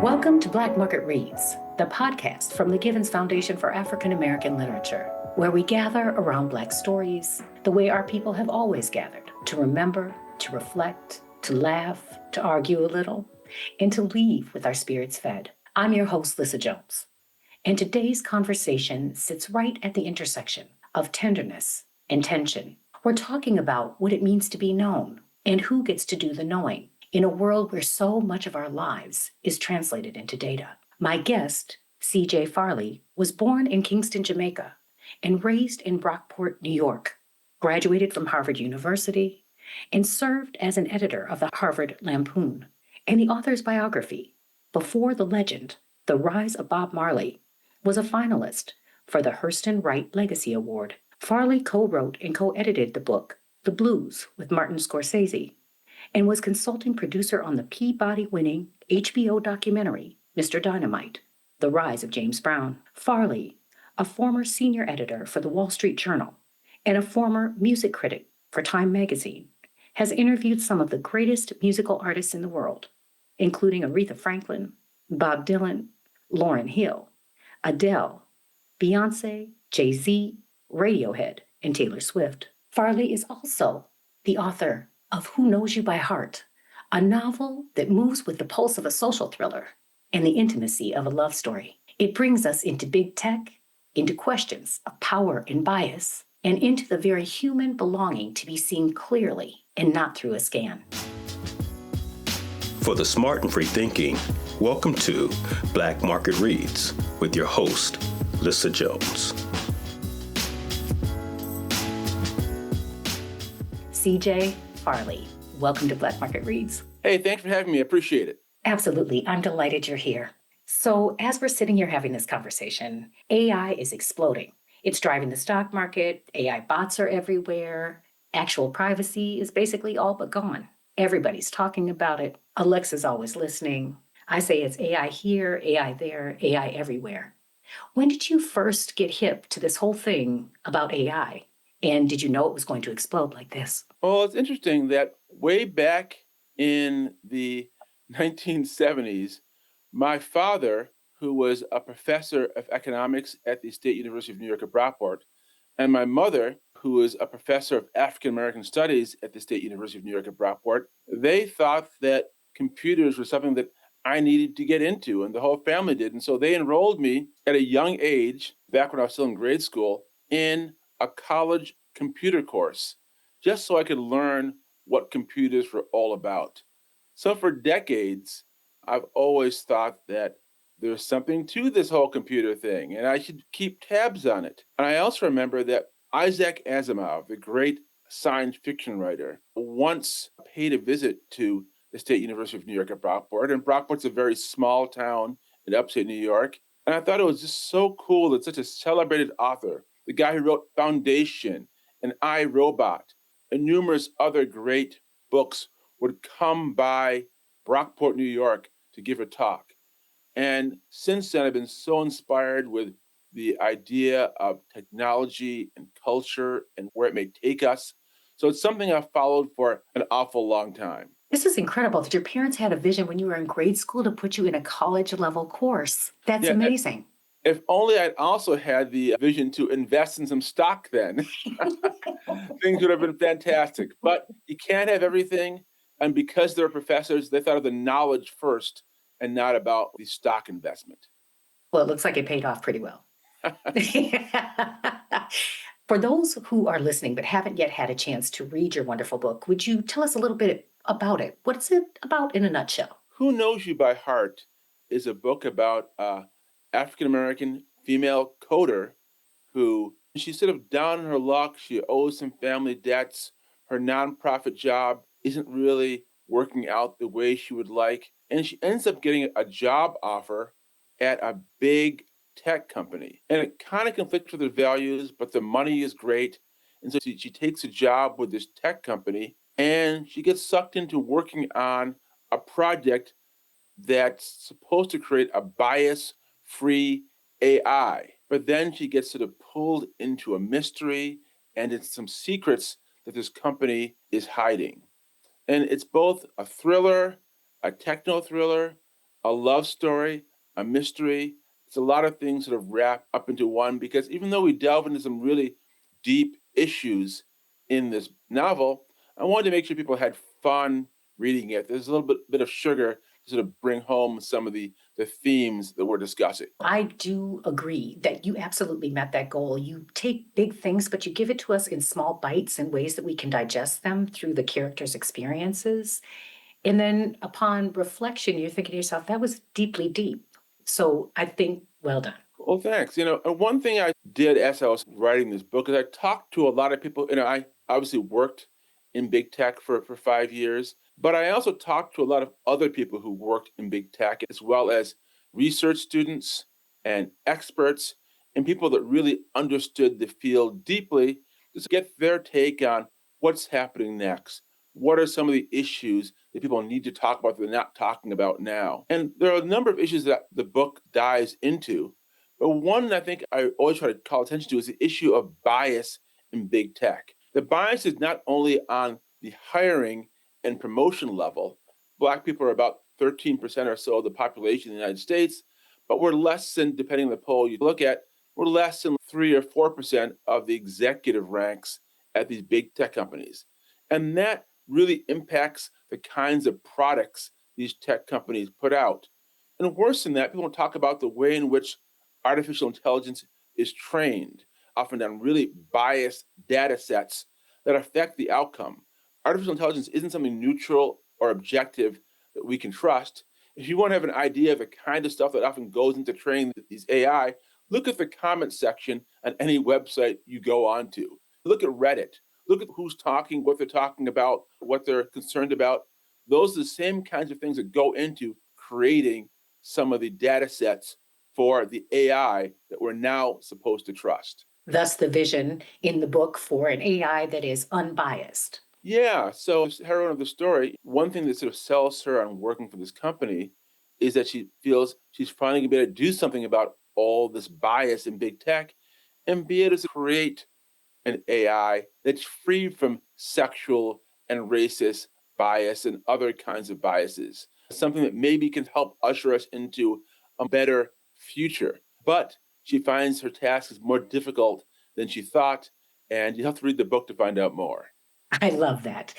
Welcome to Black Market Reads, the podcast from the Givens Foundation for African American Literature, where we gather around Black stories the way our people have always gathered, to remember, to reflect, to laugh, to argue a little, and to leave with our spirits fed. I'm your host, Lissa Jones, and today's conversation sits right at the intersection of tenderness and tension. We're talking about what it means to be known and who gets to do the knowing in a world where so much of our lives is translated into data. My guest, C.J. Farley, was born in Kingston, Jamaica, and raised in Brockport, New York, graduated from Harvard University, and served as an editor of the Harvard Lampoon. And the author's biography, Before the Legend, The Rise of Bob Marley, was a finalist for the Hurston Wright Legacy Award. Farley co-wrote and co-edited the book, The Blues, with Martin Scorsese, and was consulting producer on the Peabody-winning HBO documentary, Mr. Dynamite, The Rise of James Brown. Farley, a former senior editor for the Wall Street Journal and a former music critic for Time magazine, has interviewed some of the greatest musical artists in the world, including Aretha Franklin, Bob Dylan, Lauryn Hill, Adele, Beyonce, Jay-Z, Radiohead, and Taylor Swift. Farley is also the author of Who Knows You by Heart, a novel that moves with the pulse of a social thriller and the intimacy of a love story. It brings us into big tech, into questions of power and bias, and into the very human belonging to be seen clearly and not through a scan. For the smart and free thinking, welcome to Black Market Reads with your host, Lissa Jones. C.J. Farley, welcome to Black Market Reads. Hey, thanks for having me. I appreciate it. Absolutely. I'm delighted you're here. So as we're sitting here having this conversation, AI is exploding. It's driving the stock market. AI bots are everywhere. Actual privacy is basically all but gone. Everybody's talking about it. Alexa's always listening. I say it's AI here, AI there, AI everywhere. When did you first get hip to this whole thing about AI? And did you know it was going to explode like this? Well, it's interesting that way back in the 1970s, my father, who was a professor of economics at the State University of New York at Brockport, and my mother, who was a professor of African American Studies at the State University of New York at Brockport, they thought that computers were something that I needed to get into, and the whole family did. And so they enrolled me at a young age, back when I was still in grade school, in a college computer course, just so I could learn what computers were all about. So for decades, I've always thought that there's something to this whole computer thing, and I should keep tabs on it. And I also remember that Isaac Asimov, the great science fiction writer, once paid a visit to the State University of New York at Brockport, and Brockport's a very small town in upstate New York. And I thought it was just so cool that such a celebrated author, the guy who wrote Foundation and I, Robot, and numerous other great books, would come by Brockport, New York to give a talk. And since then, I've been so inspired with the idea of technology and culture and where it may take us. So it's something I've followed for an awful long time. This is incredible that your parents had a vision when you were in grade school to put you in a college level course. That's amazing. If only I'd also had the vision to invest in some stock then, things would have been fantastic. But you can't have everything. And because they're professors, they thought of the knowledge first and not about the stock investment. Well, it looks like it paid off pretty well. For those who are listening but haven't yet had a chance to read your wonderful book, would you tell us a little bit about it? What's it about in a nutshell? Who Knows You by Heart is a book about African-American female coder who she's sort of down in her luck. She owes some family debts. Her nonprofit job isn't really working out the way she would like. And she ends up getting a job offer at a big tech company. And it kind of conflicts with her values, but the money is great. And so she takes a job with this tech company and she gets sucked into working on a project that's supposed to create a bias-free AI. But then she gets sort of pulled into a mystery and it's some secrets that this company is hiding. And it's both a thriller, a techno thriller, a love story, a mystery. It's a lot of things sort of wrap up into one because even though we delve into some really deep issues in this novel, I wanted to make sure people had fun reading it. There's a little bit of sugar to sort of bring home some of the themes that we're discussing. I do agree that you absolutely met that goal. You take big things, but you give it to us in small bites and ways that we can digest them through the characters' experiences. And then upon reflection, you're thinking to yourself, that was deeply deep. So I think, well done. Well, thanks. And one thing I did as I was writing this book is I talked to a lot of people. I obviously worked in big tech for 5 years, but I also talked to a lot of other people who worked in big tech, as well as research students and experts and people that really understood the field deeply, just to get their take on what's happening next. What are some of the issues that people need to talk about that they're not talking about now? And there are a number of issues that the book dives into, but one I think I always try to call attention to is the issue of bias in big tech. The bias is not only on the hiring and promotion level. Black people are about 13% or so of the population in the United States, but we're less than, depending on the poll you look at, we're less than 3 or 4% of the executive ranks at these big tech companies. And that really impacts the kinds of products these tech companies put out. And worse than that, people don't talk about the way in which artificial intelligence is trained, often on really biased data sets that affect the outcome. Artificial intelligence isn't something neutral or objective that we can trust. If you want to have an idea of the kind of stuff that often goes into training these AI, look at the comment section on any website you go onto. Look at Reddit. Look at who's talking, what they're talking about, what they're concerned about. Those are the same kinds of things that go into creating some of the data sets for the AI that we're now supposed to trust. Thus, the vision in the book for an AI that is unbiased. Yeah. So, the heroine of the story, one thing that sort of sells her on working for this company is that she feels she's finally going to be able to do something about all this bias in big tech and be able to create an AI that's free from sexual and racist bias and other kinds of biases. Something that maybe can help usher us into a better future. But she finds her task is more difficult than she thought, and you have to read the book to find out more. I love that.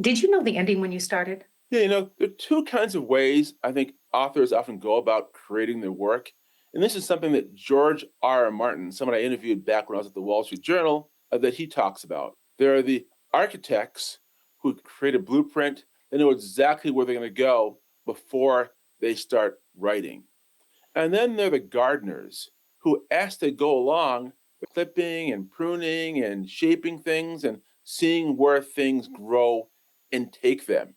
Did you know the ending when you started? Yeah, there are two kinds of ways I think authors often go about creating their work. And this is something that George R. Martin, someone I interviewed back when I was at the Wall Street Journal, that he talks about. There are the architects who create a blueprint, they know exactly where they're going to go before they start writing. And then there are the gardeners who, as they go along, clipping and pruning and shaping things and seeing where things grow and take them.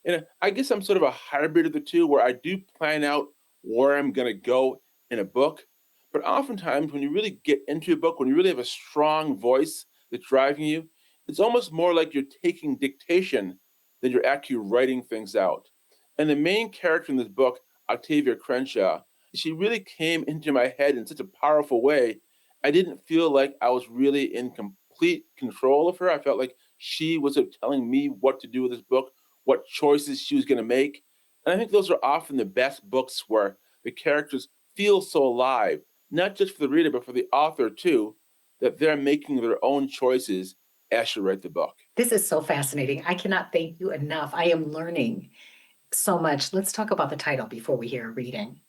And I guess I'm sort of a hybrid of the two where I do plan out where I'm going to go in a book. But oftentimes, when you really get into a book, when you really have a strong voice that's driving you, it's almost more like you're taking dictation than you're actually writing things out. And the main character in this book, Octavia Crenshaw, she really came into my head in such a powerful way. I didn't feel like I was really in complete control of her. I felt like she was telling me what to do with this book, what choices she was going to make. And I think those are often the best books where the characters feel so alive, not just for the reader, but for the author too, that they're making their own choices as you write the book. This is so fascinating. I cannot thank you enough. I am learning so much. Let's talk about the title before we hear a reading.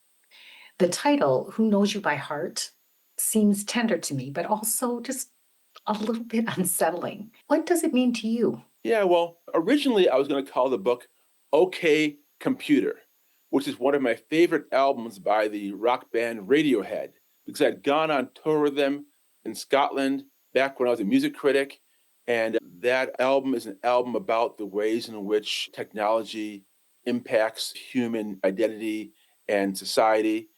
The title, Who Knows You by Heart, seems tender to me, but also just a little bit unsettling. What does it mean to you? Yeah, well, originally I was going to call the book OK Computer, which is one of my favorite albums by the rock band Radiohead, because I'd gone on tour with them in Scotland back when I was a music critic. And that album is an album about the ways in which technology impacts human identity and society.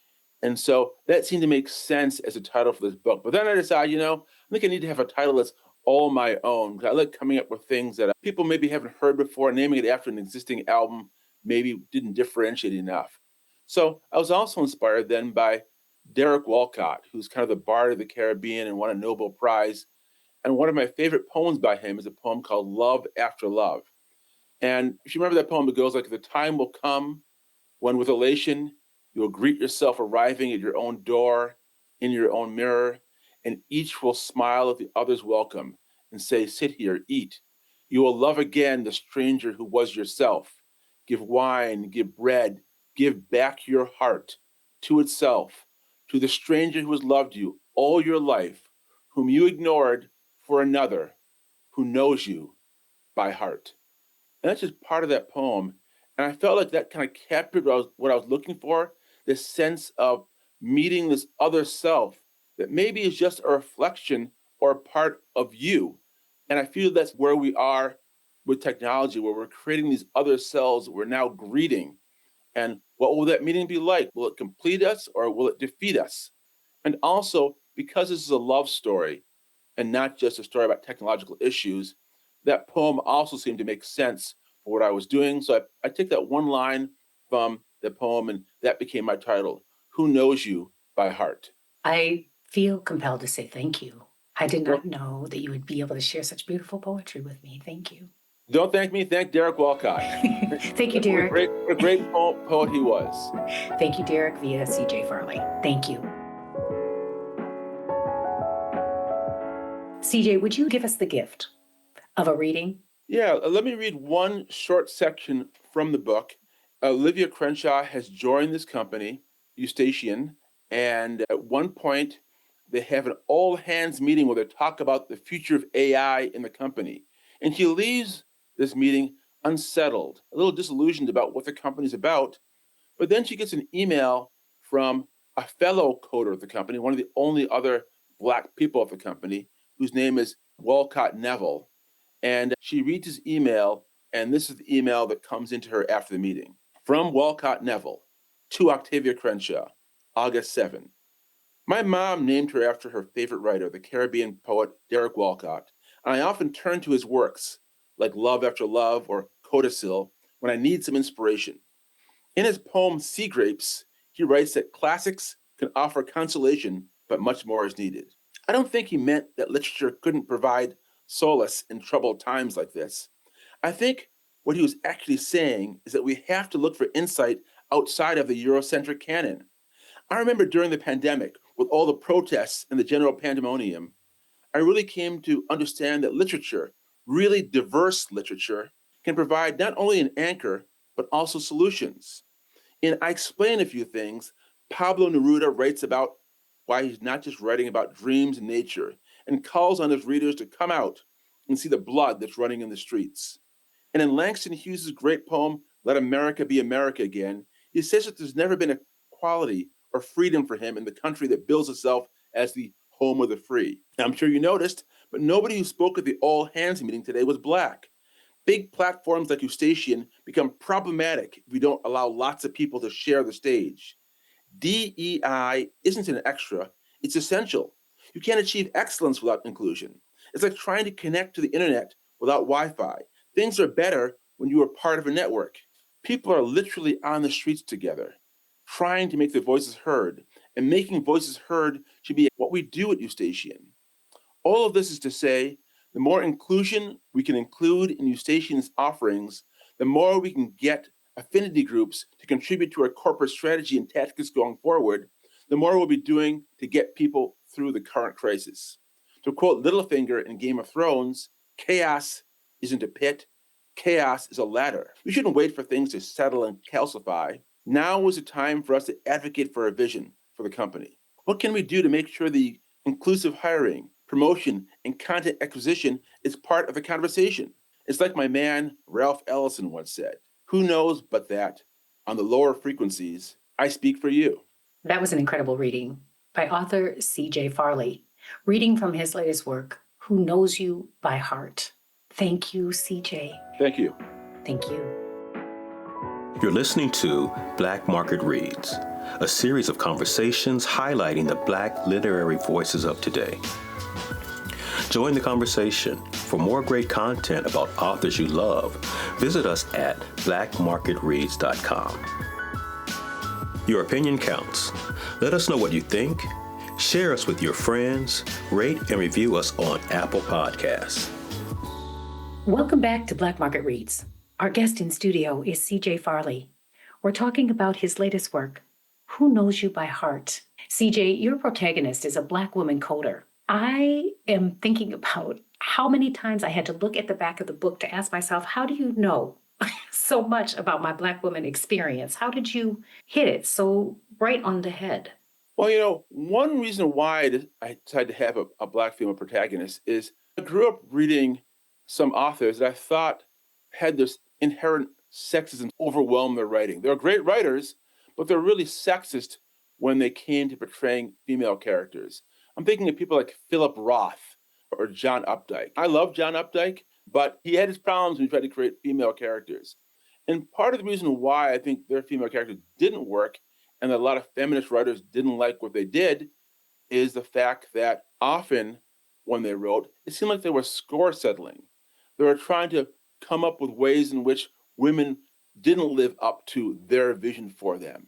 And so that seemed to make sense as a title for this book. But then I decided, I think I need to have a title that's all my own. I like coming up with things that people maybe haven't heard before. Naming it after an existing album maybe didn't differentiate enough. So I was also inspired then by Derek Walcott, who's kind of the Bard of the Caribbean and won a Nobel Prize. And one of my favorite poems by him is a poem called Love After Love. And if you remember that poem, it goes like, the time will come when with elation, you will greet yourself arriving at your own door, in your own mirror, and each will smile at the other's welcome and say, sit here, eat. You will love again the stranger who was yourself. Give wine, give bread, give back your heart to itself, to the stranger who has loved you all your life, whom you ignored for another who knows you by heart. And that's just part of that poem. And I felt like that kind of captured what I was looking for, this sense of meeting this other self that maybe is just a reflection or a part of you. And I feel that's where we are with technology, where we're creating these other selves that we're now greeting. And what will that meeting be like? Will it complete us or will it defeat us? And also, because this is a love story and not just a story about technological issues, that poem also seemed to make sense for what I was doing. So I took that one line from the poem and that became my title, Who Knows You by Heart. I feel compelled to say thank you. I did not know that you would be able to share such beautiful poetry with me. Thank you. Don't thank me, thank Derek Walcott. Thank you, Derek. What a great poet he was. Thank you, Derek, via CJ Farley. Thank you. CJ, would you give us the gift of a reading? Yeah, let me read one short section from the book. Olivia Crenshaw has joined this company, Eustachian, and at one point they have an all-hands meeting where they talk about the future of AI in the company. And she leaves this meeting unsettled, a little disillusioned about what the company's about. But then she gets an email from a fellow coder of the company, one of the only other Black people of the company, whose name is Walcott Neville. And she reads his email, and this is the email that comes into her after the meeting. From Walcott Neville to Octavia Crenshaw, August 7. My mom named her after her favorite writer, the Caribbean poet Derek Walcott, and I often turn to his works, like Love After Love or Codicil, when I need some inspiration. In his poem Sea Grapes, he writes that classics can offer consolation, but much more is needed. I don't think he meant that literature couldn't provide solace in troubled times like this. I think what he was actually saying is that we have to look for insight outside of the Eurocentric canon. I remember during the pandemic, with all the protests and the general pandemonium, I really came to understand that literature, really diverse literature, can provide not only an anchor, but also solutions. In I Explain a Few Things, Pablo Neruda writes about why he's not just writing about dreams and nature, and calls on his readers to come out and see the blood that's running in the streets. And in Langston Hughes' great poem, Let America Be America Again, he says that there's never been equality or freedom for him in the country that bills itself as the home of the free. Now, I'm sure you noticed, but nobody who spoke at the all-hands meeting today was Black. Big platforms like Eustachian become problematic if we don't allow lots of people to share the stage. DEI isn't an extra, it's essential. You can't achieve excellence without inclusion. It's like trying to connect to the internet without Wi-Fi. Things are better when you are part of a network. People are literally on the streets together, trying to make their voices heard, and making voices heard should be what we do at Eustachian. All of this is to say, the more inclusion we can include in Eustachian's offerings, the more we can get affinity groups to contribute to our corporate strategy and tactics going forward, the more we'll be doing to get people through the current crisis. To quote Littlefinger in Game of Thrones, chaos isn't a pit, chaos is a ladder. We shouldn't wait for things to settle and calcify. Now is the time for us to advocate for a vision for the company. What can we do to make sure the inclusive hiring, promotion, and content acquisition is part of the conversation? It's like my man Ralph Ellison once said, who knows but that on the lower frequencies, I speak for you. That was an incredible reading by author C.J. Farley, reading from his latest work, Who Knows You by Heart. Thank you, C.J. Thank you. Thank you. You're listening to Black Market Reads, a series of conversations highlighting the Black literary voices of today. Join the conversation. For more great content about authors you love, visit us at blackmarketreads.com. Your opinion counts. Let us know what you think. Share us with your friends. Rate and review us on Apple Podcasts. Welcome back to Black Market Reads. Our guest in studio is C.J. Farley. We're talking about his latest work, Who Knows You by Heart. CJ, your protagonist is a Black woman coder. I am thinking about how many times I had to look at the back of the book to ask myself, how do you know so much about my Black woman experience? How did you hit it so right on the head? Well, one reason why I decided to have a Black female protagonist is I grew up reading some authors that I thought had this inherent sexism overwhelm their writing. They're great writers, but they're really sexist when they came to portraying female characters. I'm thinking of people like Philip Roth or John Updike. I love John Updike, but he had his problems when he tried to create female characters. And part of the reason why I think their female characters didn't work and that a lot of feminist writers didn't like what they did is the fact that often when they wrote, it seemed like they were score settling. They were trying to come up with ways in which women didn't live up to their vision for them.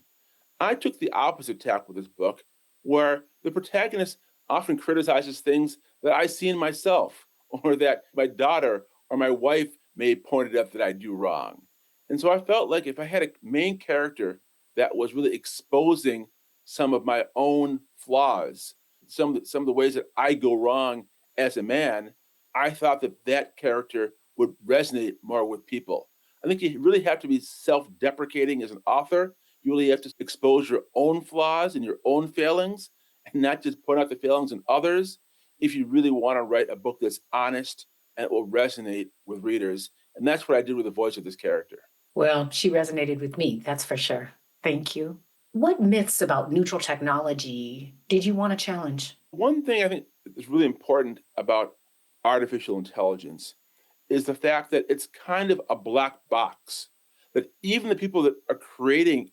I took the opposite tack with this book, where the protagonist often criticizes things that I see in myself, or that my daughter or my wife may have pointed out that I do wrong. And so I felt like if I had a main character that was really exposing some of my own flaws, some of the ways that I go wrong as a man, I thought that that character would resonate more with people. I think you really have to be self-deprecating as an author. You really have to expose your own flaws and your own failings, and not just point out the failings in others. If you really want to write a book that's honest and it will resonate with readers, and that's what I did with the voice of this character. Well, she resonated with me, that's for sure. Thank you. What myths about neutral technology did you want to challenge? One thing I think is really important about artificial intelligence is the fact that it's kind of a black box, that even the people that are creating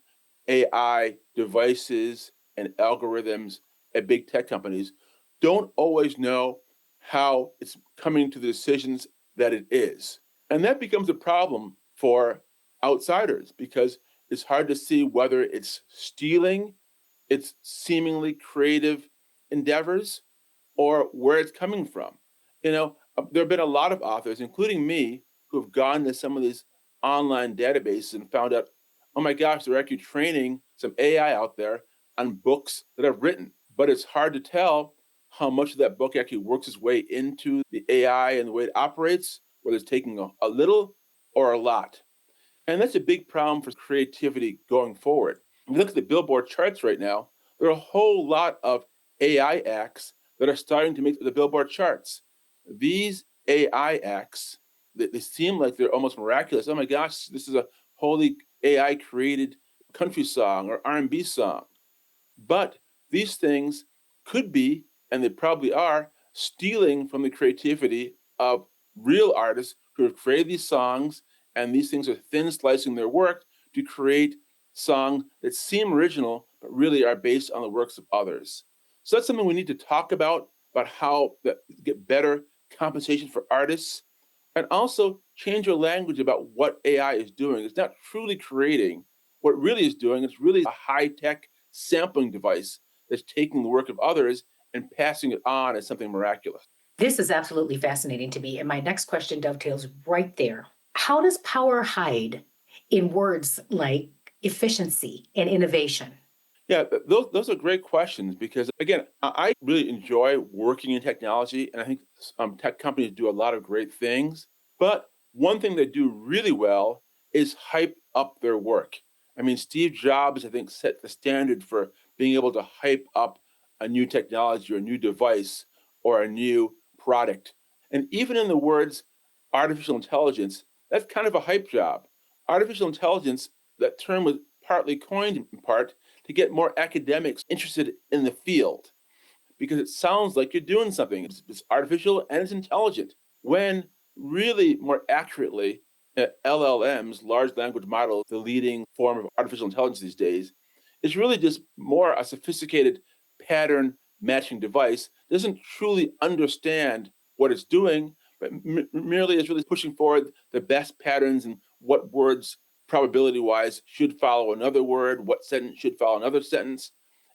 AI devices and algorithms at big tech companies don't always know how it's coming to the decisions that it is. And that becomes a problem for outsiders because it's hard to see whether it's stealing its seemingly creative endeavors or where it's coming from. There have been a lot of authors, including me, who have gone to some of these online databases and found out, oh my gosh, they're actually training some AI out there on books that I've written. But it's hard to tell how much of that book actually works its way into the AI and the way it operates, whether it's taking a little or a lot. And that's a big problem for creativity going forward. If you look at the Billboard charts right now, there are a whole lot of AI acts that are starting to make the Billboard charts. These AI acts, they seem like they're almost miraculous. Oh my gosh, this is a wholly AI created country song or R&B song. But these things could be, and they probably are, stealing from the creativity of real artists who have created these songs, and these things are thin slicing their work to create songs that seem original, but really are based on the works of others. So that's something we need to talk about how to get better compensation for artists, and also change your language about what AI is doing. It's not truly creating. What it really is doing, it's really a high-tech sampling device that's taking the work of others and passing it on as something miraculous. This is absolutely fascinating to me. And my next question dovetails right there. How does power hide in words like efficiency and innovation? Yeah, those are great questions because, again, I really enjoy working in technology, and I think tech companies do a lot of great things. But one thing they do really well is hype up their work. I mean, Steve Jobs, I think, set the standard for being able to hype up a new technology or a new device or a new product. And even in the words artificial intelligence, that's kind of a hype job. Artificial intelligence, that term was partly coined in part to get more academics interested in the field because it sounds like you're doing something. It's artificial and it's intelligent. When really, more accurately, LLMs, large language models, the leading form of artificial intelligence these days, is really just more a sophisticated pattern matching device. It doesn't truly understand what it's doing, but merely is really pushing forward the best patterns and what words probability-wise should follow another word, what sentence should follow another sentence.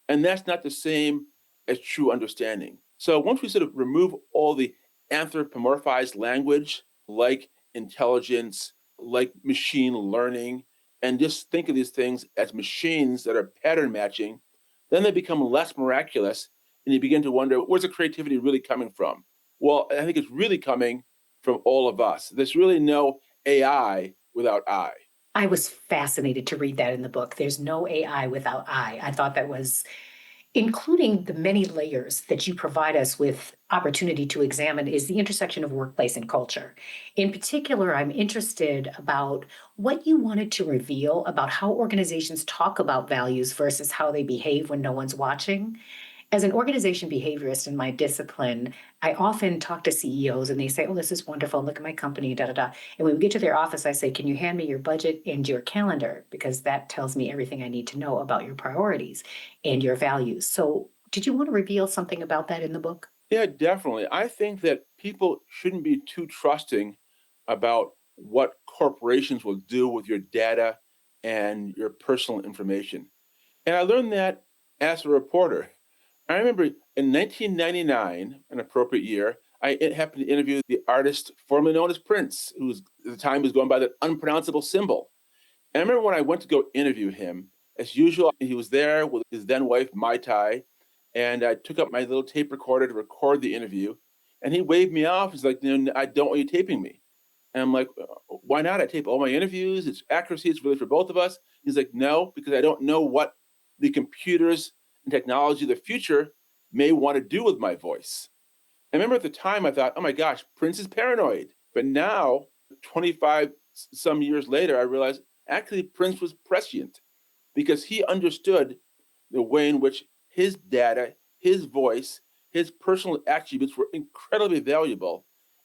And that's not the same as true understanding. So once we sort of remove all the anthropomorphized language like intelligence, like machine learning, and just think of these things as machines that are pattern matching, then they become less miraculous, and you begin to wonder, where's the creativity really coming from? Well, I think it's really coming from all of us. There's really no AI without I. I was fascinated to read that in the book. There's no AI without I. I thought that was including the many layers that you provide us with opportunity to examine is the intersection of workplace and culture. In particular, I'm interested about what you wanted to reveal about how organizations talk about values versus how they behave when no one's watching. As an organization behaviorist in my discipline, I often talk to CEOs and they say, "Oh, this is wonderful. Look at my company, da da da." And when we get to their office, I say, "Can you hand me your budget and your calendar? Because that tells me everything I need to know about your priorities and your values." So, did you want to reveal something about that in the book? Yeah, definitely. I think that people shouldn't be too trusting about what corporations will do with your data and your personal information. And I learned that as a reporter. I remember in 1999, an appropriate year, happened to interview the artist formerly known as Prince, who at the time was going by that unpronounceable symbol. And I remember when I went to go interview him, as usual, he was there with his then wife, Mai Tai, and I took up my little tape recorder to record the interview. And he waved me off. He's like, I don't want you taping me. And I'm like, why not? I tape all my interviews. It's accuracy. It's really for both of us. He's like, no, because I don't know what the computers and technology of the future may want to do with my voice. I remember at the time I thought, oh my gosh, Prince is paranoid. But now, 25 some years later, I realized actually Prince was prescient because he understood the way in which his data, his voice, his personal attributes were incredibly valuable,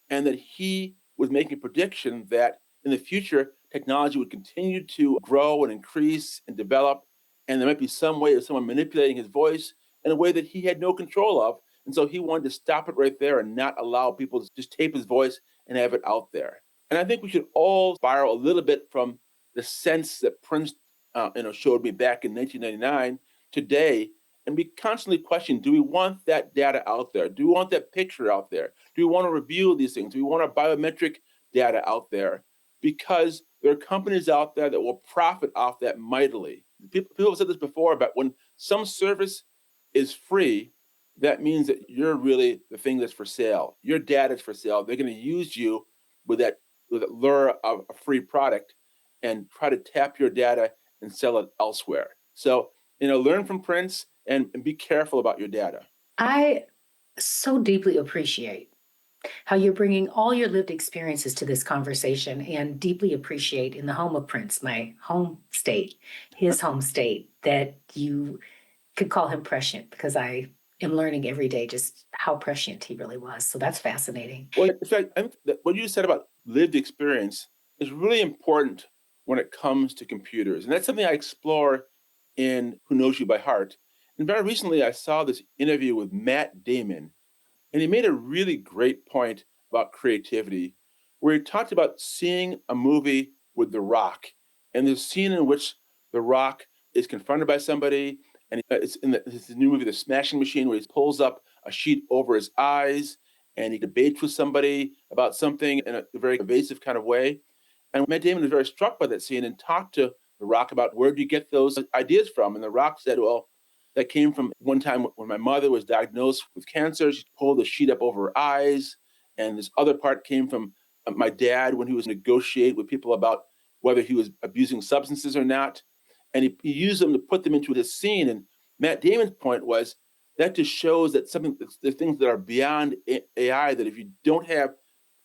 and that he was making a prediction that in the future, technology would continue to grow and increase and develop, and there might be some way of someone manipulating his voice in a way that he had no control of. And so he wanted to stop it right there and not allow people to just tape his voice and have it out there. And I think we should all borrow a little bit from the sense that Prince showed me back in 1999 today, and we constantly question, do we want that data out there? Do we want that picture out there? Do we want to review these things? Do we want our biometric data out there? Because there are companies out there that will profit off that mightily. People have said this before, but when some service is free, that means that you're really the thing that's for sale. Your data is for sale. They're going to use you with that lure of a free product and try to tap your data and sell it elsewhere. So, learn from Prince and be careful about your data. I so deeply appreciate how you're bringing all your lived experiences to this conversation and deeply appreciate in the home of Prince, my home state, his home state, that you could call him prescient because I am learning every day just how prescient he really was. So that's fascinating. Well, in fact, I think that what you said about lived experience is really important when it comes to computers. And that's something I explore in Who Knows You by Heart. And very recently, I saw this interview with Matt Damon, and he made a really great point about creativity, where he talked about seeing a movie with The Rock. And there's a scene in which The Rock is confronted by somebody, and it's in this new movie, The Smashing Machine, where he pulls up a sheet over his eyes and he debates with somebody about something in a very evasive kind of way. And Matt Damon was very struck by that scene and talked to The Rock about where do you get those ideas from? And The Rock said, well, that came from one time when my mother was diagnosed with cancer. She pulled the sheet up over her eyes. And this other part came from my dad when he was negotiating with people about whether he was abusing substances or not. And he used them to put them into this scene. And Matt Damon's point was that just shows that the things that are beyond AI, that if you don't have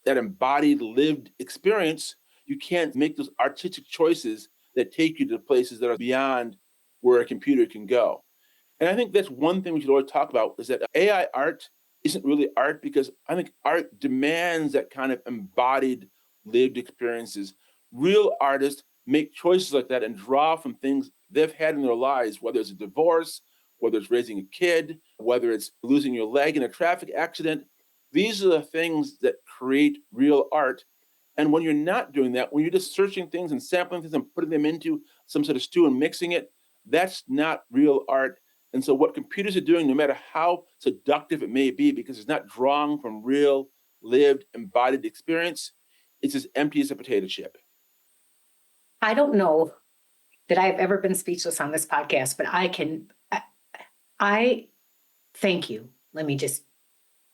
that embodied lived experience, you can't make those artistic choices that take you to places that are beyond where a computer can go. And I think that's one thing we should always talk about is that AI art isn't really art because I think art demands that kind of embodied lived experiences. Real artists make choices like that and draw from things they've had in their lives, whether it's a divorce, whether it's raising a kid, whether it's losing your leg in a traffic accident. These are the things that create real art. And when you're not doing that, when you're just searching things and sampling things and putting them into some sort of stew and mixing it, that's not real art. And so what computers are doing, no matter how seductive it may be, because it's not drawing from real, lived, embodied experience, it's as empty as a potato chip. I don't know that I have ever been speechless on this podcast, but I thank you. Let me just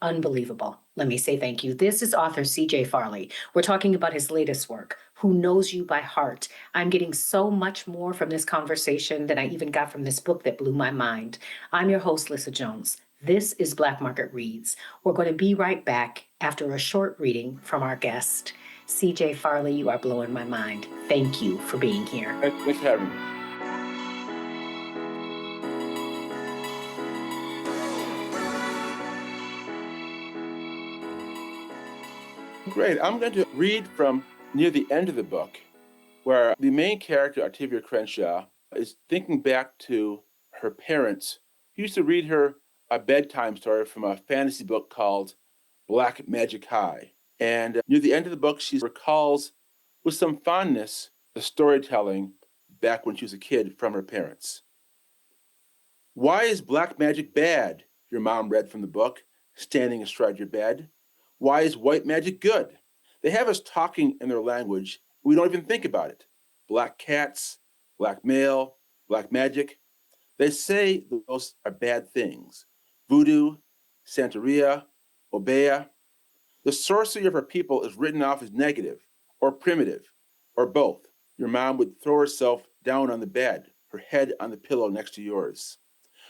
Unbelievable. Let me say thank you. This is author CJ Farley. We're talking about his latest work, Who Knows You by Heart. I'm getting so much more from this conversation than I even got from this book that blew my mind. I'm your host, Lissa Jones. This is Black Market Reads. We're going to be right back after a short reading from our guest. CJ Farley, you are blowing my mind. Thank you for being here. Thanks for having me. Great. I'm going to read from near the end of the book, where the main character, Octavia Crenshaw, is thinking back to her parents who used to read her a bedtime story from a fantasy book called Black Magic High. And near the end of the book, she recalls with some fondness the storytelling back when she was a kid from her parents. Why is black magic bad? Your mom read from the book, standing astride your bed. Why is white magic good? They have us talking in their language. We don't even think about it. Black cats, black mail, black magic. They say those are bad things. Voodoo, Santeria, Obeah. The sorcery of her people is written off as negative or primitive or both. Your mom would throw herself down on the bed, her head on the pillow next to yours.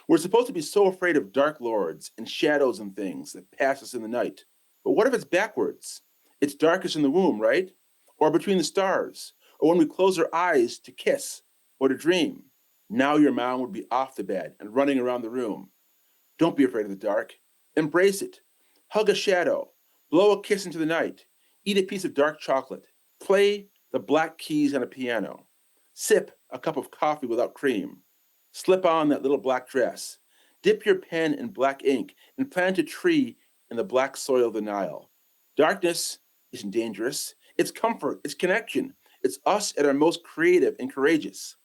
We're supposed to be so afraid of dark lords and shadows and things that pass us in the night. But what if it's backwards? It's darkest in the womb, right? Or between the stars, or when we close our eyes to kiss or to dream. Now your mom would be off the bed and running around the room. Don't be afraid of the dark. Embrace it. Hug a shadow. Blow a kiss into the night. Eat a piece of dark chocolate. Play the black keys on a piano. Sip a cup of coffee without cream. Slip on that little black dress. Dip your pen in black ink and plant a tree in the black soil of the Nile. Darkness isn't dangerous. It's comfort. It's connection. It's us at our most creative and courageous.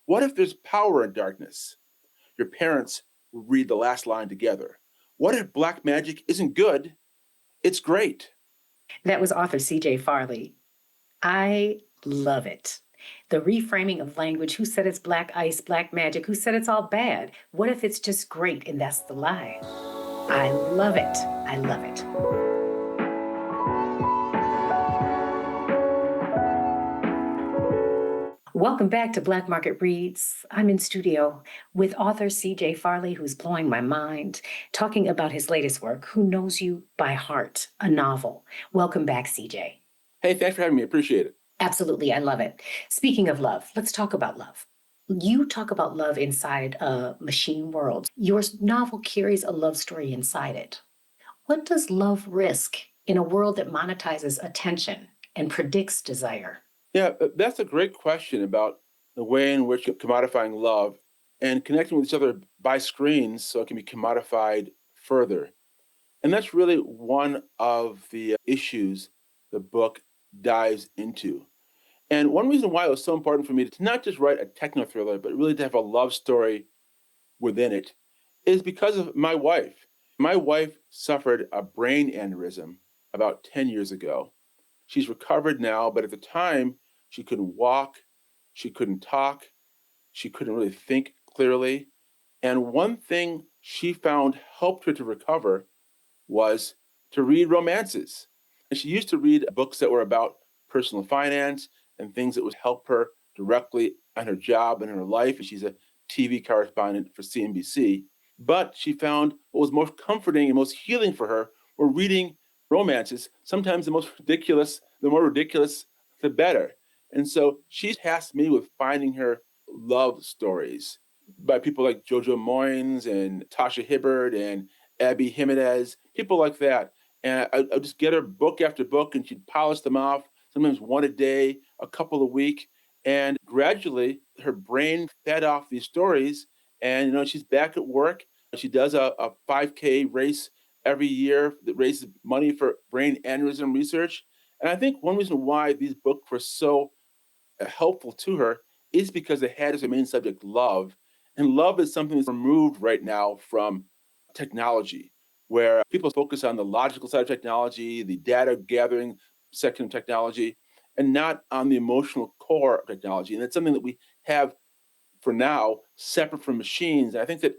What if there's power in darkness? Your parents will read the last line together. What if black magic isn't good? It's great. That was author CJ Farley. I love it. The reframing of language. Who said it's black ice, black magic? Who said it's all bad? What if it's just great and that's the lie? I love it. I love it. Welcome back to Black Market Reads. I'm in studio with author CJ Farley, who's blowing my mind, talking about his latest work, Who Knows You by Heart, a novel. Welcome back, CJ. Hey, thanks for having me. Appreciate it. Absolutely. I love it. Speaking of love, let's talk about love. You talk about love inside a machine world. Your novel carries a love story inside it. What does love risk in a world that monetizes attention and predicts desire? Yeah, that's a great question about the way in which commodifying love and connecting with each other by screens so it can be commodified further. And that's really one of the issues the book dives into. And one reason why it was so important for me to not just write a techno thriller, but really to have a love story within it is because of my wife. My wife suffered a brain aneurysm about 10 years ago. She's recovered now, but at the time, she couldn't walk, she couldn't talk, she couldn't really think clearly. And one thing she found helped her to recover was to read romances. And she used to read books that were about personal finance and things that would help her directly on her job and in her life. And she's a TV correspondent for CNBC. But she found what was most comforting and most healing for her were reading romances. Sometimes the more ridiculous, the better. And so she tasked me with finding her love stories by people like Jojo Moynes and Tasha Hibbard and Abby Jimenez, people like that. And I'd just get her book after book and she'd polish them off, sometimes one a day, a couple a week. And gradually her brain fed off these stories. And, she's back at work. She does a 5K race every year that raises money for brain aneurysm research. And I think one reason why these books were so helpful to her is because they had as a main subject love. And love is something that's removed right now from technology, where people focus on the logical side of technology, the data gathering section of technology, and not on the emotional core of technology. And it's something that we have for now, separate from machines. And I think that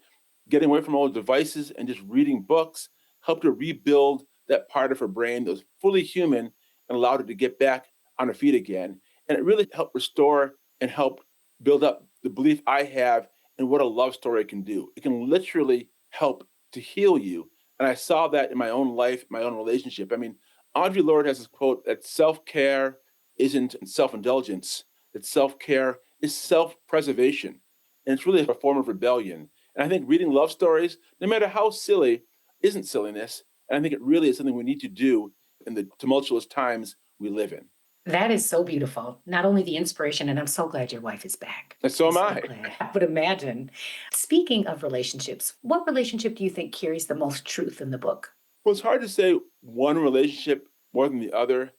getting away from all the devices and just reading books helped her rebuild that part of her brain that was fully human and allowed her to get back on her feet again. And it really helped restore and help build up the belief I have in what a love story can do. It can literally help to heal you. And I saw that in my own life, my own relationship. I mean, Audre Lorde has this quote that self-care isn't self-indulgence, that self-care is self-preservation. And it's really a form of rebellion. And I think reading love stories, no matter how silly, isn't silliness. And I think it really is something we need to do in the tumultuous times we live in. That is so beautiful. Not only the inspiration, and I'm so glad your wife is back. And so am I. Glad. I would imagine. Speaking of relationships, what relationship do you think carries the most truth in the book? Well, it's hard to say one relationship more than the other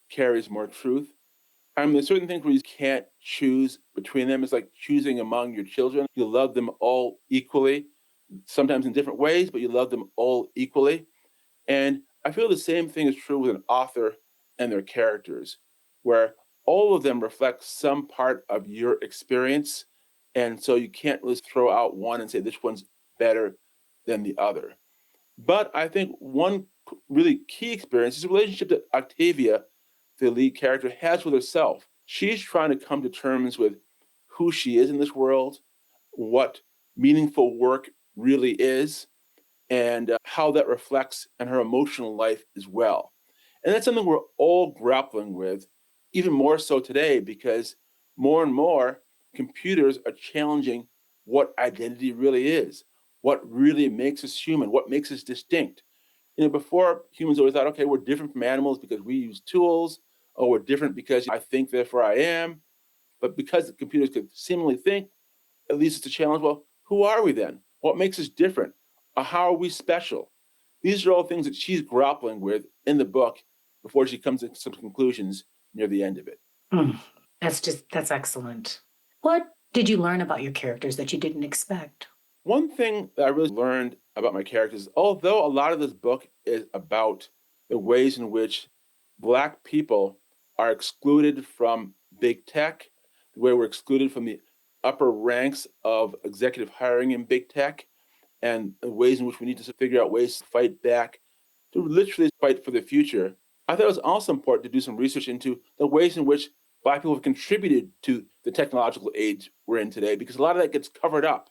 carries more truth. I mean, there's certain things where you can't choose between them. It's like choosing among your children. You love them all equally, sometimes in different ways, but you love them all equally. And I feel the same thing is true with an author and their characters, where all of them reflect some part of your experience. And so you can't really throw out one and say this one's better than the other. But I think one really key experience is a relationship that Octavia, the lead character, has with herself. She's trying to come to terms with who she is in this world, what meaningful work really is, and how that reflects in her emotional life as well. And that's something we're all grappling with, even more so today, because more and more computers are challenging what identity really is, what really makes us human, what makes us distinct. Before, humans always thought, okay, we're different from animals because we use tools, or we're different because I think, therefore I am. But because the computers could seemingly think, at least it's a challenge. Well, who are we then? What makes us different? Or how are we special? These are all things that she's grappling with in the book before she comes to some conclusions near the end of it. That's excellent. What did you learn about your characters that you didn't expect? One thing that I really learned about my characters, although a lot of this book is about the ways in which Black people are excluded from big tech, the way we're excluded from the upper ranks of executive hiring in big tech, and the ways in which we need to figure out ways to fight back, to literally fight for the future. I thought it was also important to do some research into the ways in which Black people have contributed to the technological age we're in today, because a lot of that gets covered up.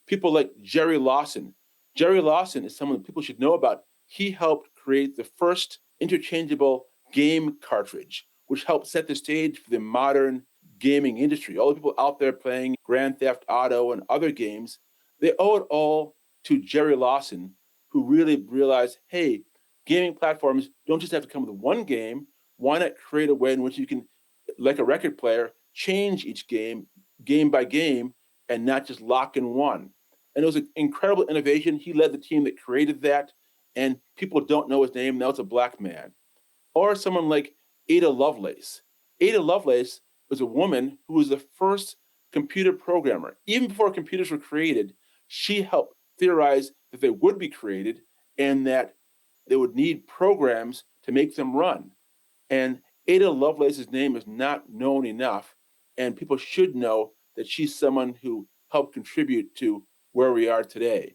People like Jerry Lawson. Jerry Lawson is someone that people should know about. He helped create the first interchangeable game cartridge, which helped set the stage for the modern gaming industry. All the people out there playing Grand Theft Auto and other games, they owe it all to Jerry Lawson, who really realized, hey, gaming platforms don't just have to come with one game. Why not create a way in which you can, like a record player, change each game by game, and not just lock in one? And it was an incredible innovation. He led the team that created that, and people don't know his name. Now it's a Black man. Or someone like Ada Lovelace. Ada Lovelace was a woman who was the first computer programmer. Even before computers were created, she helped theorize that they would be created and that they would need programs to make them run. And Ada Lovelace's name is not known enough, and people should know that she's someone who helped contribute to where we are today.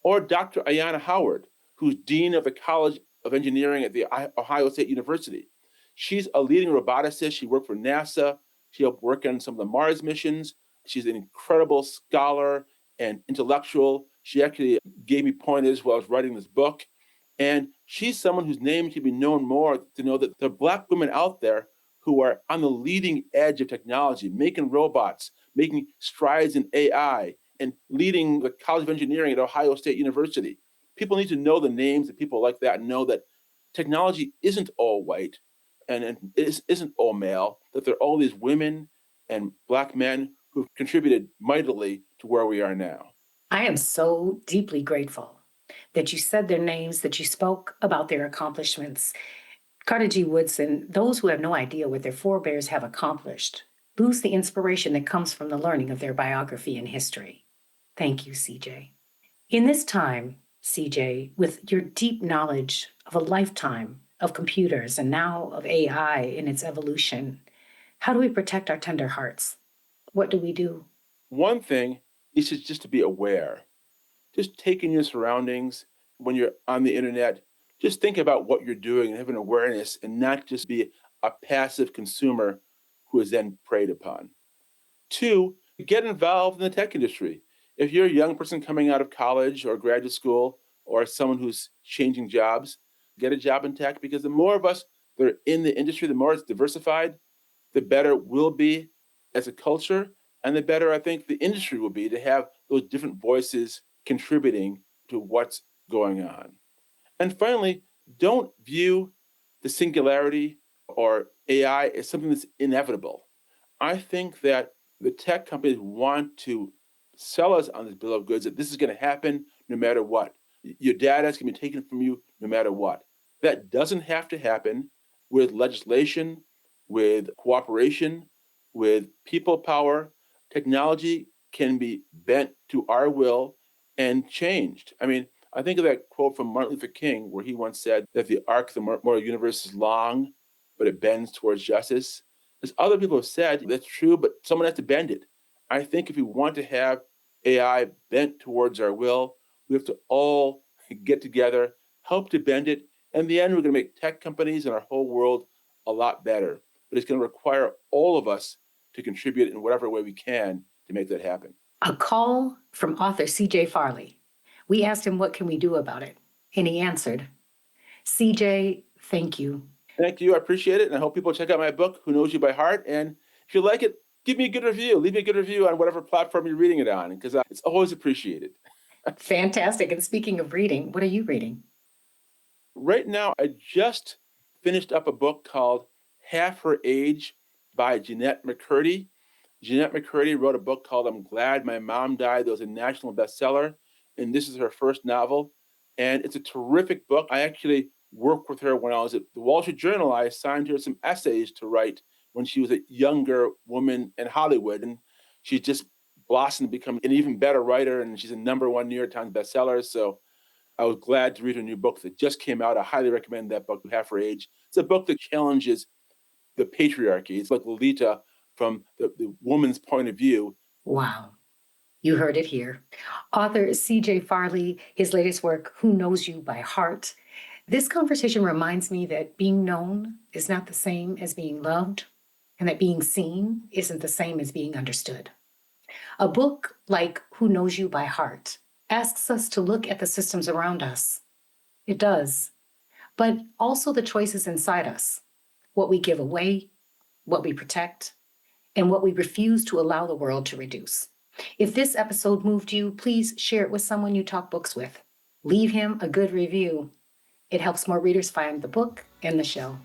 Or Dr. Ayanna Howard, who's dean of the College of Engineering at the Ohio State University. She's a leading roboticist. She worked for NASA. She helped work on some of the Mars missions. She's an incredible scholar and intellectual. She actually gave me pointers while I was writing this book. And she's someone whose name should be known more, to know that there are Black women out there who are on the leading edge of technology, making robots, making strides in AI, and leading the College of Engineering at Ohio State University. People need to know the names of people like that and know that technology isn't all white and it isn't all male, that there are all these women and Black men who've contributed mightily to where we are now. I am so deeply grateful that you said their names, that you spoke about their accomplishments. Carter G. Woodson, those who have no idea what their forebears have accomplished, lose the inspiration that comes from the learning of their biography and history. Thank you, CJ. In this time, CJ, with your deep knowledge of a lifetime of computers and now of AI in its evolution, how do we protect our tender hearts? What do we do? One thing is just to be aware. Just take in your surroundings when you're on the internet. Just think about what you're doing and have an awareness and not just be a passive consumer who is then preyed upon. Two, get involved in the tech industry. If you're a young person coming out of college or graduate school or someone who's changing jobs, get a job in tech, because the more of us that are in the industry, the more it's diversified, the better we'll be as a culture, and the better I think the industry will be to have those different voices contributing to what's going on. And finally, don't view the singularity or AI as something that's inevitable. I think that the tech companies want to sell us on this bill of goods that this is going to happen no matter what. Your data is going to be taken from you no matter what. That doesn't have to happen with legislation, with cooperation, with people power. Technology can be bent to our will and changed. I mean, I think of that quote from Martin Luther King, where he once said that the arc of the moral universe is long, but it bends towards justice. As other people have said, that's true, but someone has to bend it. I think if we want to have AI bent towards our will, we have to all get together, help to bend it. And in the end, we're going to make tech companies and our whole world a lot better. But it's going to require all of us to contribute in whatever way we can to make that happen. A call from author C.J. Farley. We asked him, what can we do about it? And he answered, C.J., thank you. Thank you. I appreciate it. And I hope people check out my book, Who Knows You by Heart. And if you like it, give me a good review. Leave me a good review on whatever platform you're reading it on, because it's always appreciated. Fantastic. And speaking of reading, what are you reading? Right now, I just finished up a book called Half Her Age by Jennette McCurdy. Jennette McCurdy wrote a book called I'm Glad My Mom Died. That was a national bestseller. And this is her first novel. And it's a terrific book. I actually worked with her when I was at the Wall Street Journal. I assigned her some essays to write when she was a younger woman in Hollywood. And she just blossomed to become an even better writer. And she's a #1 New York Times bestseller. So I was glad to read her new book that just came out. I highly recommend that book, Half Her Age. It's a book that challenges the patriarchy. It's like Lolita from the woman's point of view. Wow. You heard it here. Author C.J. Farley, his latest work, Who Knows You by Heart. This conversation reminds me that being known is not the same as being loved, and that being seen isn't the same as being understood. A book like Who Knows You by Heart asks us to look at the systems around us. It does, but also the choices inside us, what we give away, what we protect, and what we refuse to allow the world to reduce. If this episode moved you, please share it with someone you talk books with. Leave him a good review. It helps more readers find the book and the show.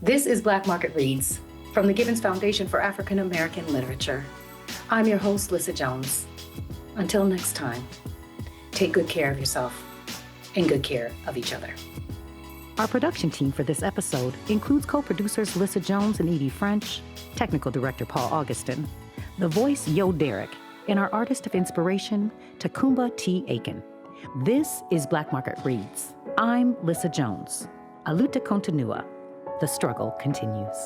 This is Black Market Reads from the Givens Foundation for African American Literature. I'm your host, Lissa Jones. Until next time, take good care of yourself and good care of each other. Our production team for this episode includes co-producers Lissa Jones and Edie French, technical director Paul Augustin, the voice Yo Derek, and our artist of inspiration, Takumba T. Aiken. This is Black Market Reads. I'm Lissa Jones. Aluta continua. The struggle continues.